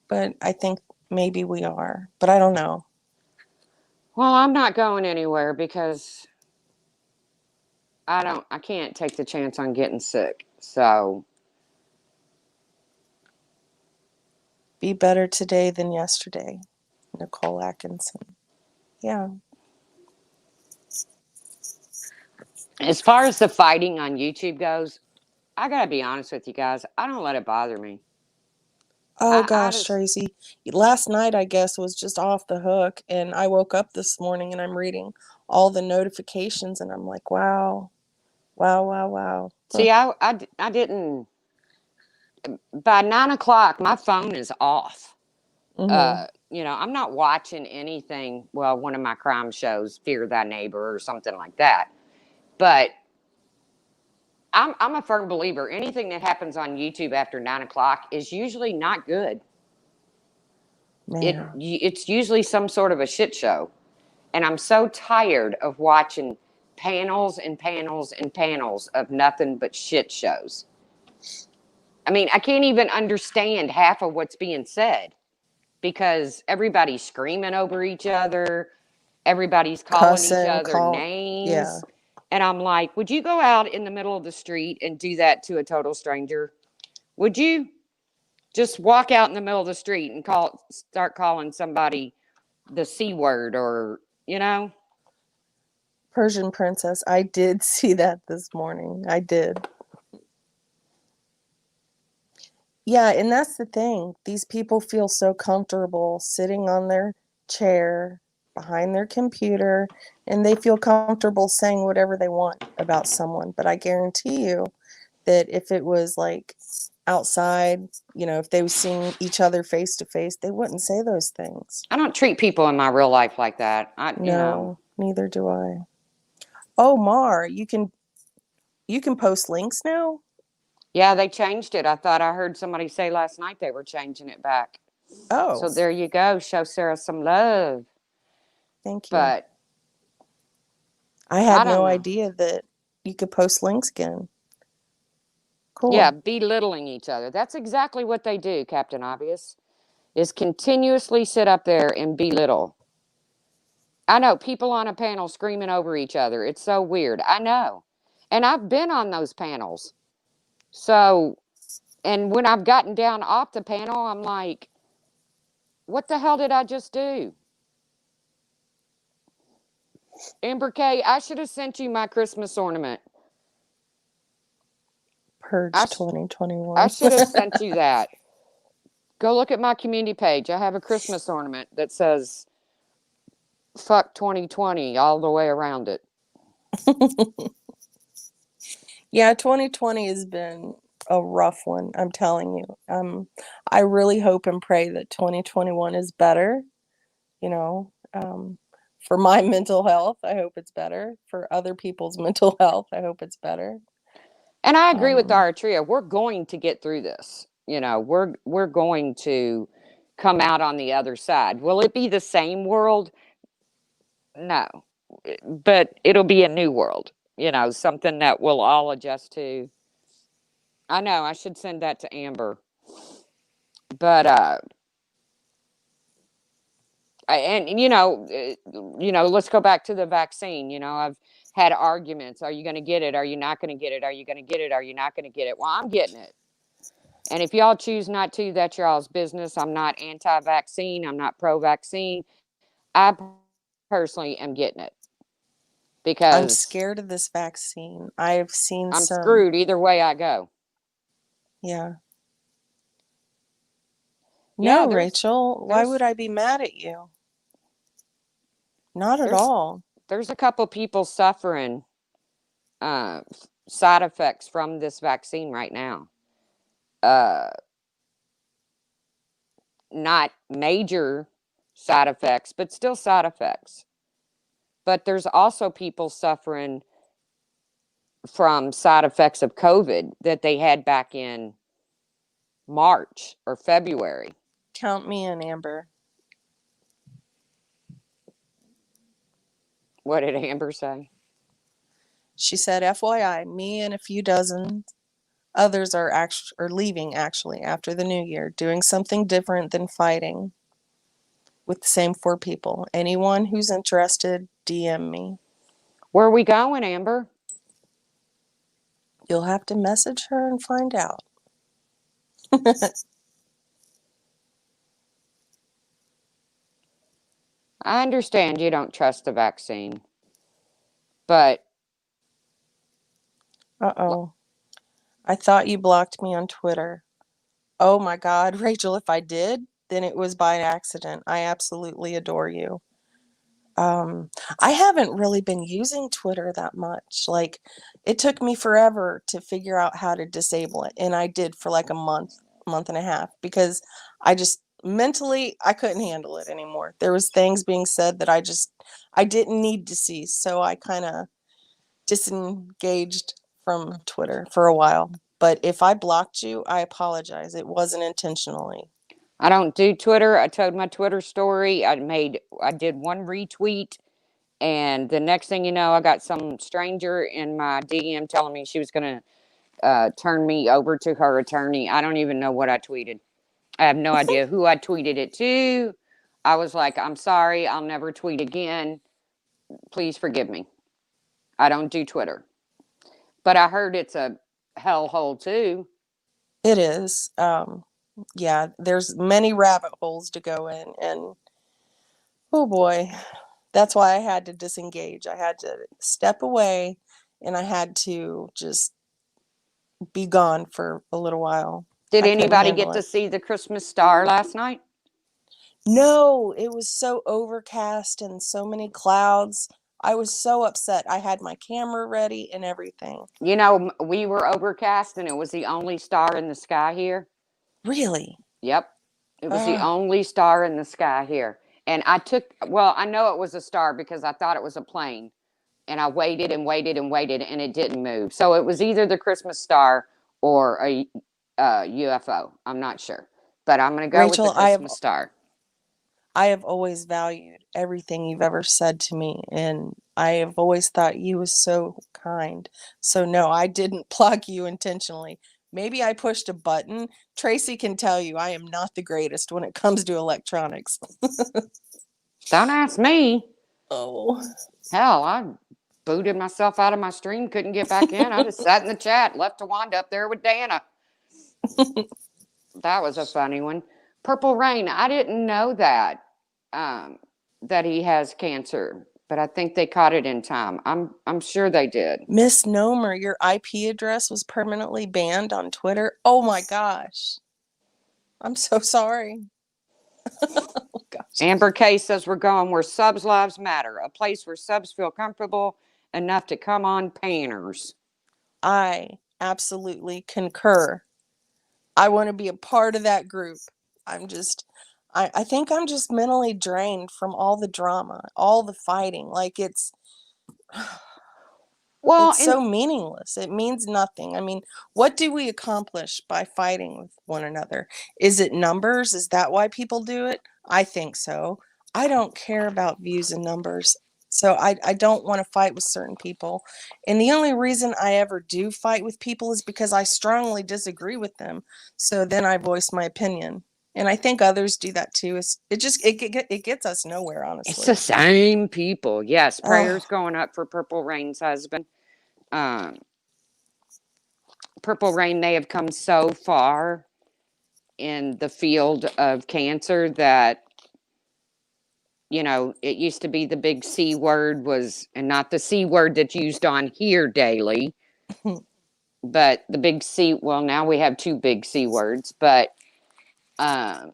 but I think maybe we are, but I don't know. well, I'm not going anywhere because I can't take the chance on getting sick. So, Be better today than yesterday. Nicole Atkinson. Yeah. as far as the fighting on YouTube goes, I gotta be honest with you guys. I don't let it bother me. Oh I gosh, just, Tracy. Last night, I guess, was just off the hook, and I woke up this morning and I'm reading all the notifications, and I'm like, wow, wow, wow, wow. Huh. see, I didn't, by 9 o'clock, my phone is off. Mm-hmm. I'm not watching anything. Well, one of my crime shows, Fear Thy Neighbor or something like that. But I'm a firm believer. Anything that happens on YouTube after 9 o'clock is usually not good. Man. It's usually some sort of a shit show, and I'm so tired of watching panels and panels and panels of nothing but shit shows. I mean, I can't even understand half of what's being said because everybody's screaming over each other, everybody's calling each Cussing, other yeah. names. And I'm like, would you go out in the middle of the street and do that to a total stranger? Would you just walk out in the middle of the street and start calling somebody the C word or. Persian Princess. I did see that this morning. I did. Yeah, and that's the thing. These people feel so comfortable sitting on their chair behind their computer, and they feel comfortable saying whatever they want about someone. But I guarantee you that if it was like outside, if they were seeing each other face to face, they wouldn't say those things. I don't treat people in my real life like that. No, neither do I. Oh, Mar, you can post links now? Yeah, they changed it. I thought I heard somebody say last night they were changing it back. Oh, So there you go. Show Sarah some love. thank you. But I I had don't no know. idea that you could post links again. Yeah, Cool. belittling each other. That's exactly what they do, Captain Obvious, is continuously sit up there and belittle. I know people on a panel screaming over each other. It's so weird. I know. And I've been on those panels. So, and when I've gotten down off the panel, I'm like, what the hell did I just do? Amber K, I should have sent you my Christmas ornament. purge I 2021. should have sent you that. Go look at my community page. I have a Christmas ornament that says "fuck 2020" all the way around it. Yeah, 2020 has been a rough one, I'm telling you. I really hope and pray that 2021 is better, you know. For my mental health, I hope it's better. For other people's mental health, I hope it's better. And I agree with Um, Aratria. We're going to get through this. We're going to come out on the other side. Will it be the same world? No. But it'll be a new world, something that we'll all adjust to. I know I should send that to Amber. But let's go back to the vaccine. I've had arguments. Are you going to get it? Are you not going to get it? Are you going to get it? Are you not going to get it? Well, I'm getting it. And if y'all choose not to, that's y'all's business. I'm not anti-vaccine. I'm not pro-vaccine. I personally am getting it I'm because scared of this vaccine. I've seen I'm some, screwed either way I go. yeah. Yeah, No, Rachel, why would there's I be mad at you? Not at there's all. there's a couple people suffering uh, side effects from this vaccine right now. Uh, Not major side effects, but still side effects. But there's also people suffering from side effects of COVID that they had back in March or February. Count me in, Amber. What did Amber say? She said, FYI, me and a few dozen others are leaving actually after the new year, doing something different than fighting with the same four people. Anyone who's interested, DM me. Where are we going, Amber? You'll have to message her and find out. I understand you don't trust the vaccine, but Uh-oh. I thought you blocked me on Twitter. Oh my God, Rachel, if I did, then it was by accident. I absolutely adore you. Um, I haven't really been using Twitter that much. Like, it took me forever to figure out how to disable it, and I did for like a month and a half, because I just mentally I couldn't handle it anymore. There was things being said that I didn't need to see, so I kind of disengaged from Twitter for a while. But if I blocked you, I apologize. It wasn't intentionally. I don't do Twitter. I told my Twitter story. I did one retweet, and the next thing you know, I got some stranger in my DM telling me she was going to turn me over to her attorney. I don't even know what I tweeted. I have no idea who I tweeted it to. I was like, I'm sorry, I'll never tweet again. Please forgive me. I don't do Twitter. But I heard it's a hellhole too. It is. Yeah, there's many rabbit holes to go in, and oh boy, that's why I had to disengage. I had to step away, and I had to just be gone for a little while. Did I couldn't anybody get handle to it. see the Christmas star last night? No, it was so overcast and so many clouds. I was so upset. I had my camera ready and everything. We were overcast and it was the only star in the sky here. Really? Yep. It was the Uh, only star in the sky here. And I know it was a star because I thought it was a plane. And I waited and waited and waited and it didn't move. So it was either the Christmas star or a UFO. I'm not sure. But I'm going to go with the Rachel, Christmas star. I have always valued everything you've ever said to me, and I have always thought you was so kind. So no, I didn't block you intentionally. Maybe I pushed a button. Tracy can tell you I am not the greatest when it comes to electronics. Don't ask me. Oh. Hell, I booted myself out of my stream, couldn't get back in. I just sat in the chat, left Tawanda up there with Dana. That was a funny one. Purple Rain, I didn't know that he has cancer. but I think they caught it in time. I'm sure they did. Misnomer, your IP address was permanently banned on Twitter. Oh my gosh. I'm so sorry. Oh gosh. Amber K says we're going where subs lives matter, a place where subs feel comfortable enough to come on painters. I absolutely concur. I want to be a part of that group. I'm just, I think I'm just mentally drained from all the drama, all the fighting. Like Well, it's and so meaningless. It means nothing. I mean, what do we accomplish by fighting with one another? Is it numbers? Is that why people do it? I think so. I don't care about views and numbers. So I don't want to fight with certain people. And the only reason I ever do fight with people is because I strongly disagree with them. So then I voice my opinion. And I think others do that too. It gets us nowhere, it's the honestly. same people. Yes, Oh, prayers going up for Purple Rain's husband. Um, Purple Rain, they have come so far in the field of cancer that, you know, it used to be the big C word was, and not the C word that's used on here daily, but the big C, well, now we have two big C words, but uh,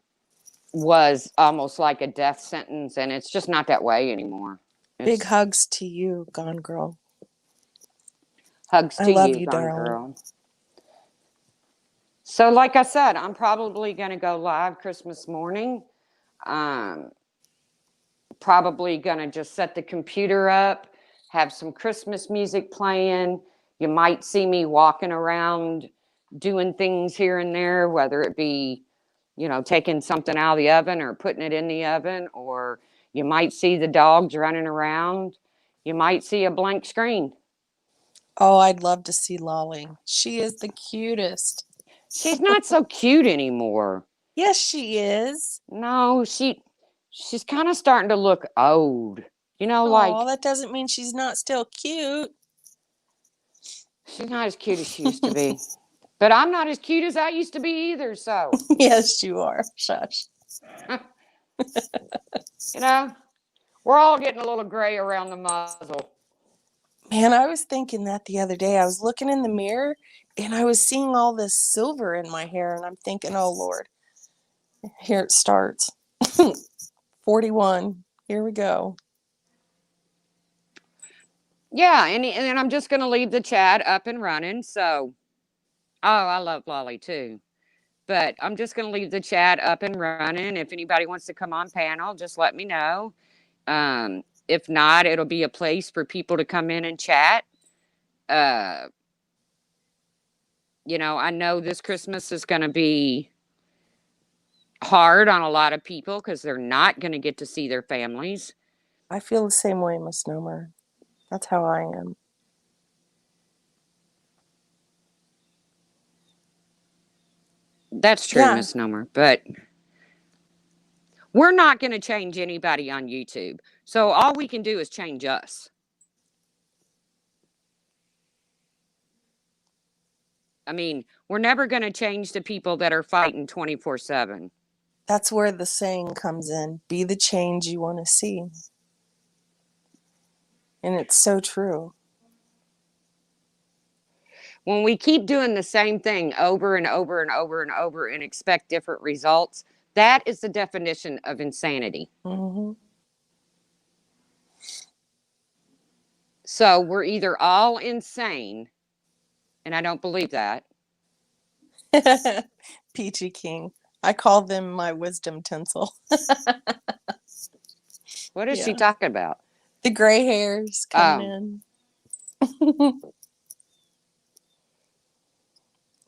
was almost like a death sentence, and it's just not that way anymore. big It's hugs to you, Gone Girl. hugs I to love you, you, Gone darling. Girl. So, like I said, I'm probably going to go live Christmas morning. Um, Probably going to just set the computer up, have some Christmas music playing. You might see me walking around doing things here and there, whether it be, you know, taking something out of the oven or putting it in the oven, or you might see the dogs running around. You might see a blank screen. Oh, I'd love to see Lolly. She is the cutest. She's not so cute anymore. Yes, she is. No, she's kind of starting to look old. You know, Oh, like that doesn't mean she's not still cute. she's not as cute as she used to be. But I'm not as cute as I used to be either, so Yes, you are. Shush. you know, we're all getting a little gray around the muzzle. Man, I was thinking that the other day. I was looking in the mirror and I was seeing all this silver in my hair, and I'm thinking, oh Lord, here it starts. 41. Here we go. Yeah, and I'm just gonna leave the chat up and running. So, oh, I love Lolly too. But I'm just gonna leave the chat up and running. If anybody wants to come on panel, just let me know. If not, it'll be a place for people to come in and chat. Uh, you know, I know this Christmas is going to be hard on a lot of people because they're not going to get to see their families. I feel the same way, Misnomer. That's how I am. That's true, Yeah, Misnomer. But we're not going to change anybody on YouTube. So all we can do is change us. I mean, we're never going to change the people that are fighting 24/7. that's where the saying comes in. Be the change you want to see. And it's so true. When we keep doing the same thing over and over and over and over and expect different results, that is the definition of insanity. Hmm. So we're either all insane, and I don't believe that. Peachy King. I call them my wisdom tinsel. What is she Yeah. talking about? The gray hairs coming in.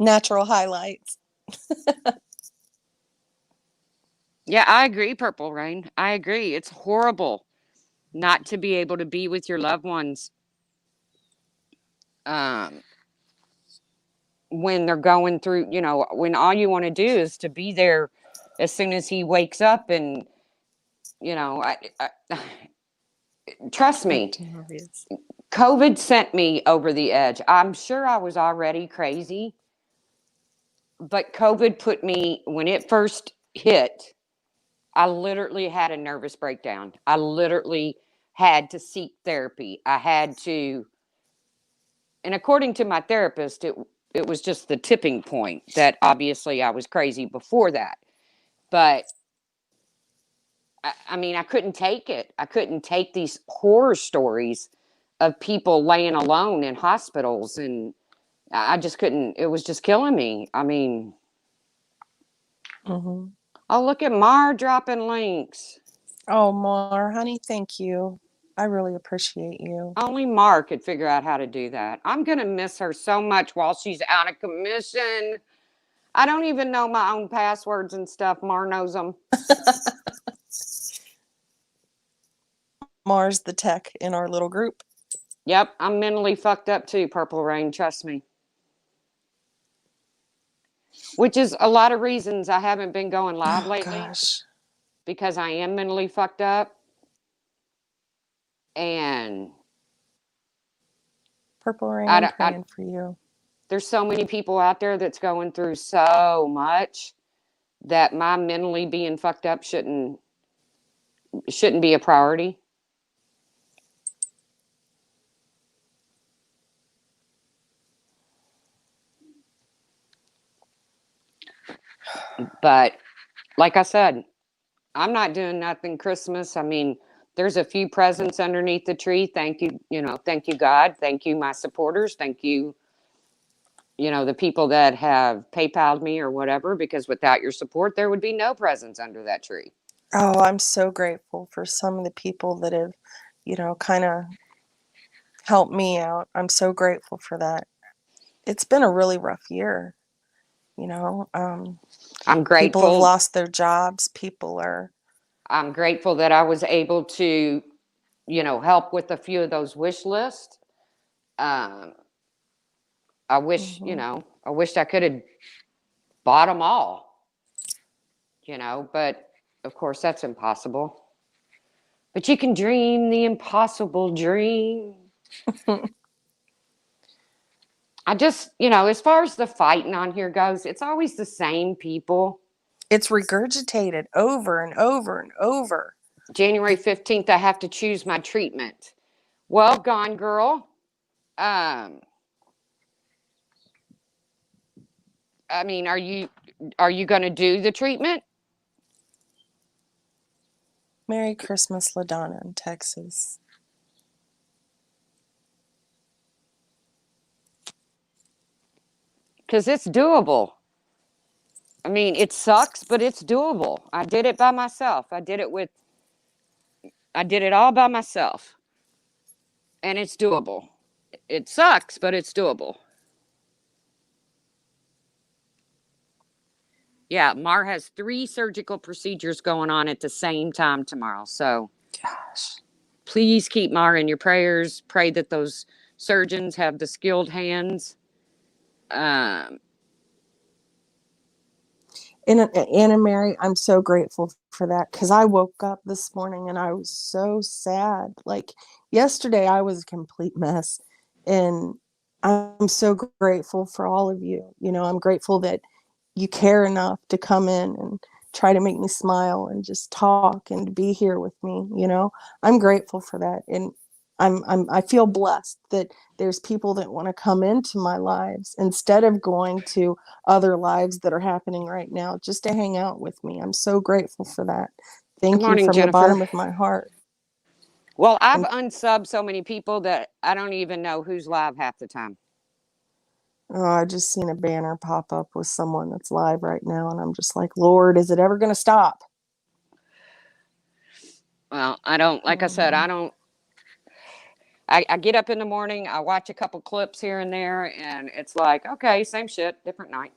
Natural highlights. Yeah, I agree, Purple Rain. I agree. It's horrible not to be able to be with your loved ones um, when they're going through, you know, when all you want to do is to be there as soon as he wakes up. And, you know, trust me, Obvious. COVID sent me over the edge. I'm sure I was already crazy, but COVID put me, when it first hit, I literally had a nervous breakdown. I literally had to seek therapy. I had to, and according to my therapist, it was just the tipping point that obviously I was crazy before that. But I mean, I couldn't take it. I couldn't take these horror stories of people laying alone in hospitals, and I just couldn't. It was just killing me. I mean, Hmm. oh, look at Mar dropping links. Oh, Mar, honey, thank you. I really appreciate you. Only Mar could figure out how to do that. I'm going to miss her so much while she's out of commission. I don't even know my own passwords and stuff. Mar knows them. Mar's the tech in our little group. Yep, I'm mentally fucked up too, Purple Rain. Trust me. Which is a lot of reasons I haven't been going live Oh, lately, gosh. because I am mentally fucked up. And Purple Rain, I'm I, praying for you. there's so many people out there that's going through so much that my mentally being fucked up shouldn't be a priority. But like I said, I'm not doing nothing Christmas. I mean, there's a few presents underneath the tree. Thank you, thank you, God. Thank you, my supporters. Thank you, the people that have PayPal'd me or whatever, because without your support, there would be no presents under that tree. Oh, I'm so grateful for some of the people that have, kind of helped me out. I'm so grateful for that. It's been a really rough year, you know. I'm People have grateful. lost their jobs. People are. I'm grateful that I was able to, help with a few of those wish lists. Um, I wish, Mhm. I wished I could have bought them all, but of course that's impossible. But you can dream the impossible dream. I just, as far as the fighting on here goes, it's always the same people. It's regurgitated over and over and over. January 15th, I have to choose my treatment. Well, Gone Girl, um, I mean, are you going to do the treatment? Merry Christmas, LaDonna in Texas. Because it's doable. I mean, it sucks, but it's doable. I did it by myself. I did it all by myself. And it's doable. It sucks, but it's doable. Yeah, Mar has 3 surgical procedures going on at the same time tomorrow. So Gosh. please keep Mar in your prayers. Pray that those surgeons have the skilled hands. Um, And Anna Mary, I'm so grateful for that because I woke up this morning and I was so sad. Like yesterday, I was a complete mess. And I'm so grateful for all of you. I'm grateful that you care enough to come in and try to make me smile and just talk and be here with me. I'm grateful for that. And I feel blessed that there's people that want to come into my lives instead of going to other lives that are happening right now just to hang out with me. I'm so grateful for that. Good Thank you morning, from the Jennifer. bottom of my heart. Well, I've And unsubbed so many people that I don't even know who's live half the time. oh, I just seen a banner pop up with someone that's live right now, and I'm just like, Lord, is it ever going to stop? Well, I don't, like I said, I Mhm. don't. I get up in the morning, I watch a couple clips here and there, and it's like, okay, same shit, different night.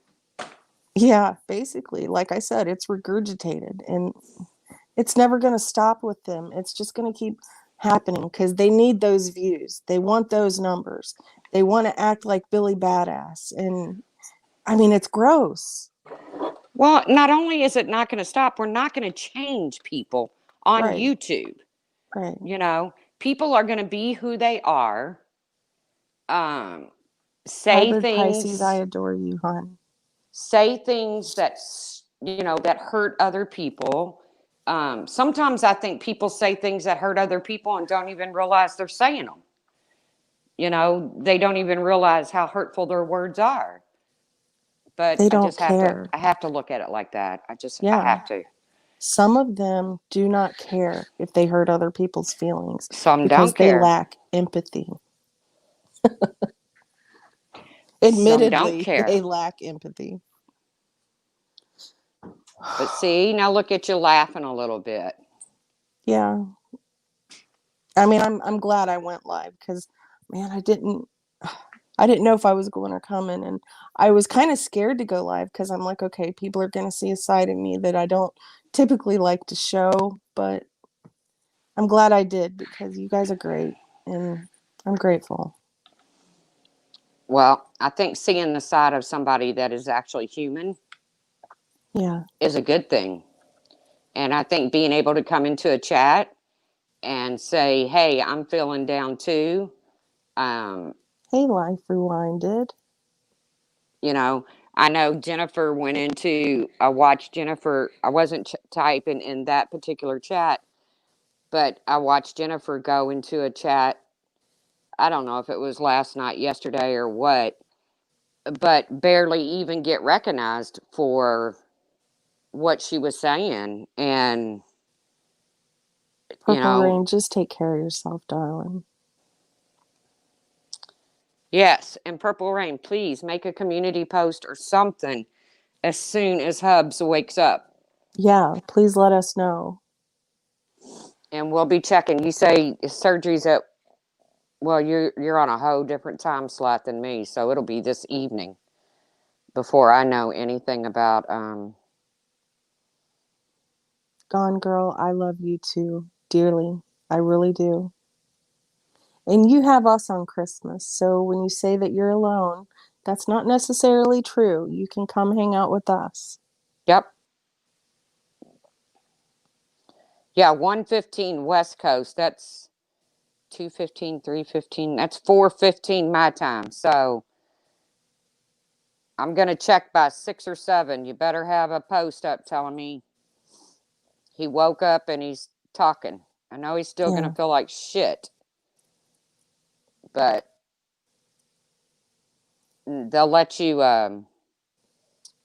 Yeah, basically, like I said, it's regurgitated, and it's never going to stop with them. It's just going to keep happening because they need those views. They want those numbers. They want to act like Billy Badass. And I mean, it's gross. Well, not only is it not going to stop, we're not going to change people on Right, YouTube. right. People are going to be who they are. Um, say Hybrid Pisces, I things, adore you, hon. say things that that hurt other people. Sometimes I think people say things that hurt other people and don't even realize they're saying them. They don't even realize how hurtful their words are. But They I don't just have to, care. I have to look at it like that. I Yeah. have to. Some of them do not care if they hurt other people's feelings Some because don't they care. lack empathy. Some don't Admittedly, care. they lack empathy. But see, now look at you laughing a little bit. Yeah. I mean, I'm glad I went live because, man, I didn't know if I was going or coming, and I was kind of scared to go live because I'm like, okay, people are going to see a side of me that I don't typically like to show, but I'm glad I did because you guys are great, and I'm grateful. Well, I think seeing the side of somebody that is actually human Yeah. is a good thing. And I think being able to come into a chat and say, hey, I'm feeling down too. Um, Hey, Life Rewinded. you know, I know Jennifer went into, I watched Jennifer, I wasn't typing in that particular chat, but I watched Jennifer go into a chat. I don't know if it was last night, yesterday, or what, but barely even get recognized for what she was saying. And, you Purple know, Rain, just take care of yourself, darling. yes. And Purple Rain, please make a community post or something as soon as Hubs wakes up. Yeah, please let us know. And we'll be checking. You say surgery's at, well, you're on a whole different time slot than me, so it'll be this evening before I know anything about Gone Girl, I love you too, dearly. I really do. And you have us on Christmas. So when you say that you're alone, that's not necessarily true. You can come hang out with us. Yep. Yeah, 1:15 West Coast. That's 2:15, 3:15. That's 4:15 my time. So I'm gonna check by 6 or 7. You better have a post up telling me he woke up and he's talking. I know he's still gonna Yeah. feel like shit, but they'll let you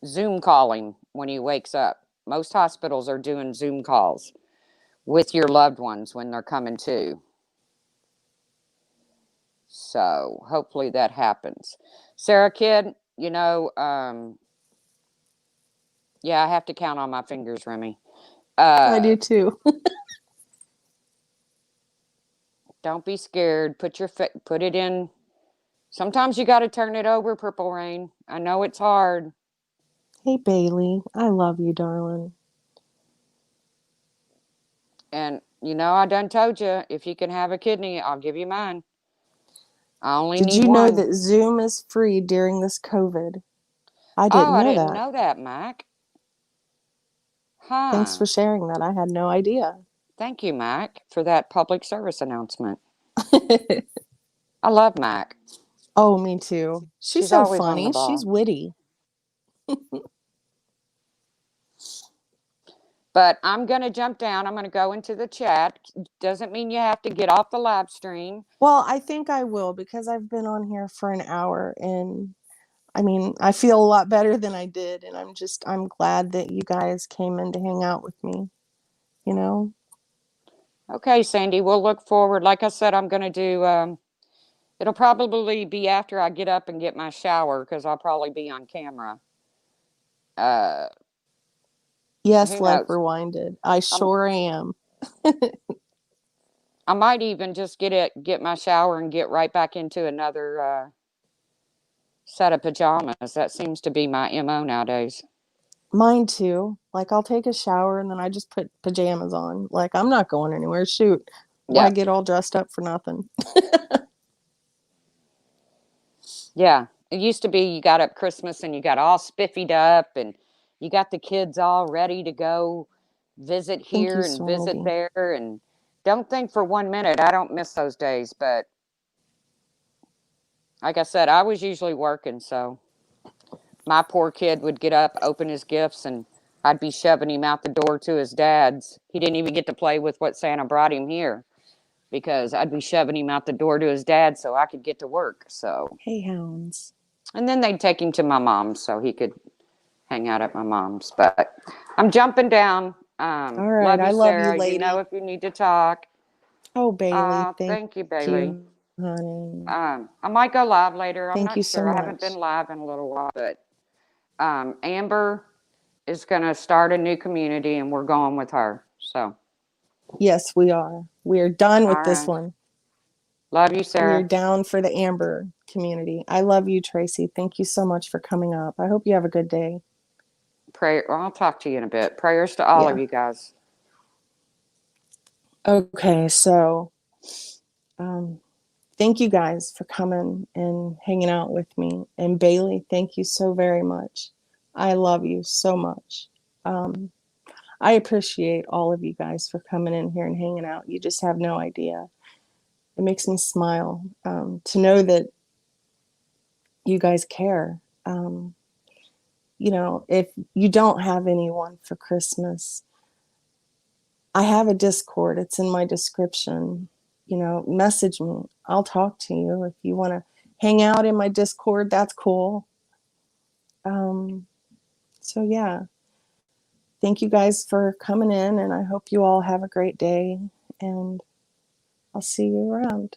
Zoom call him when he wakes up. Most hospitals are doing Zoom calls with your loved ones when they're coming to. So hopefully that happens. Sarah Kid, yeah, I have to count on my fingers, Remy. I Uh, do too. don't be scared. Put it in. Sometimes you got to turn it over, Purple Rain. I know it's hard. Hey, Bailey, I love you, darling. And I done told you, if you can have a kidney, I'll give you mine. I only Did need you know one. that Zoom is free during this COVID? I Oh, didn't I know didn't that. know that, Mac. Thanks Huh. for sharing that. I had no idea. Thank you, Mac, for that public service announcement. I love Mac. Oh, me too. She's She's so always on the funny. She's ball. witty. But I'm going to jump down. I'm going to go into the chat. Doesn't mean you have to get off the live stream. Well, I think I will because I've been on here for an hour and I mean, I feel a lot better than I did and I'm glad that you guys came in to hang out with me, you know? Okay, Sandy, we'll look forward. Like I said, I'm going to do, it'll probably be after I get up and get my shower because I'll probably be on camera. Uh, Yes, who Life knows? Rewinded. I I'm, sure am. I might even just get my shower and get right back into another set of pajamas. That seems to be my MO nowadays. Mine too. Like I'll take a shower and then I just put pajamas on. Like I'm not going anywhere. Shoot. Why Yeah. get all dressed up for nothing? Yeah. It used to be you got up Christmas and you got all spiffied up and you got the kids all ready to go visit Thank you, here and visit Serenity. there. And don't think for 1 minute I don't miss those days. But like I said, I was usually working. So my poor kid would get up, open his gifts, and I'd be shoving him out the door to his dad's. He didn't even get to play with what Santa brought him here because I'd be shoving him out the door to his dad so I could get to work. So, Hey, hounds. and then they'd take him to my mom's so he could hang out at my mom's. But I'm jumping down. All right. Love I you, love you, Sarah. You lady. know if you need to talk. Oh, Bailey. Thank Thank you, Bailey. you, honey. I might go live later. I'm Thank you not so sure. I haven't been much. live in a little while, but Amber is going to start a new community and we're going with her. So, Yes, we are. We are done all with this right. one. Love you, We are Sarah. down for the Amber community. I love you, Tracy. Thank you so much for coming up. I hope you have a good day. Well, I'll talk to you in a bit. Prayers to all of Yeah. you guys. Okay, so thank you guys for coming and hanging out with me. And Bailey, thank you so very much. I love you so much. I appreciate all of you guys for coming in here and hanging out. You just have no idea. It makes me smile to know that you guys care. If you don't have anyone for Christmas, I have a Discord. It's in my description. Message me. I'll talk to you. If you want to hang out in my Discord, that's cool. So yeah, thank you guys for coming in, and I hope you all have a great day, and I'll see you around.